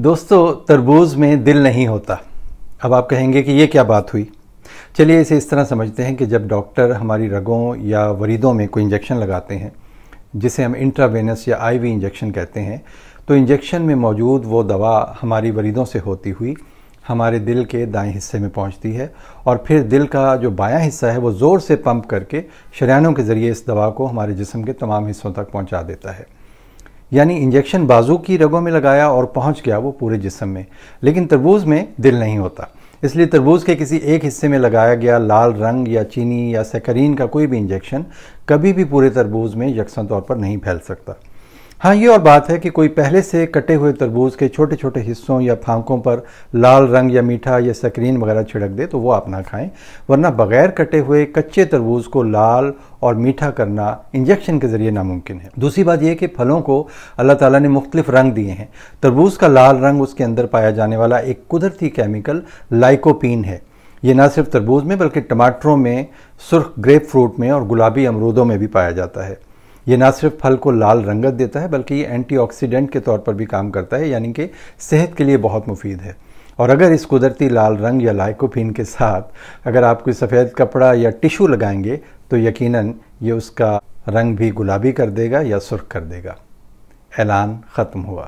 دوستو، تربوز میں دل نہیں ہوتا۔ اب آپ کہیں گے کہ یہ کیا بات ہوئی؟ چلیے اسے اس طرح سمجھتے ہیں کہ جب ڈاکٹر ہماری رگوں یا وریدوں میں کوئی انجیکشن لگاتے ہیں، جسے ہم انٹراوینس یا آئی وی انجیکشن کہتے ہیں، تو انجیکشن میں موجود وہ دوا ہماری وریدوں سے ہوتی ہوئی ہمارے دل کے دائیں حصے میں پہنچتی ہے، اور پھر دل کا جو بایاں حصہ ہے وہ زور سے پمپ کر کے شریانوں کے ذریعے اس دوا کو ہمارے جسم کے تمام حصوں تک پہنچا دیتا ہے۔ یعنی انجیکشن بازو کی رگوں میں لگایا اور پہنچ گیا وہ پورے جسم میں، لیکن تربوز میں دل نہیں ہوتا۔ اس لیے تربوز کے کسی ایک حصے میں لگایا گیا لال رنگ یا چینی یا سیکرین کا کوئی بھی انجیکشن کبھی بھی پورے تربوز میں یکساں طور پر نہیں پھیل سکتا۔ ہاں، یہ اور بات ہے کہ کوئی پہلے سے کٹے ہوئے تربوز کے چھوٹے چھوٹے حصوں یا پھانکوں پر لال رنگ یا میٹھا یا سیکرین وغیرہ چھڑک دے تو وہ آپ نہ کھائیں، ورنہ بغیر کٹے ہوئے کچے تربوز کو لال اور میٹھا کرنا انجیکشن کے ذریعے ناممکن ہے۔ دوسری بات یہ کہ پھلوں کو اللہ تعالیٰ نے مختلف رنگ دیے ہیں۔ تربوز کا لال رنگ اس کے اندر پایا جانے والا ایک قدرتی کیمیکل لائکوپین ہے۔ یہ نہ صرف تربوز میں بلکہ ٹماٹروں میں، سرخ گریپ فروٹ میں اور گلابی امرودوں میں بھی پایا جاتا ہے۔ یہ نہ صرف پھل کو لال رنگت دیتا ہے بلکہ یہ اینٹی آکسیڈنٹ کے طور پر بھی کام کرتا ہے، یعنی کہ صحت کے لیے بہت مفید ہے۔ اور اگر اس قدرتی لال رنگ یا لائکوپین کے ساتھ اگر آپ کوئی سفید کپڑا یا ٹشو لگائیں گے تو یقیناً یہ اس کا رنگ بھی گلابی کر دے گا یا سرخ کر دے گا۔ اعلان ختم ہوا۔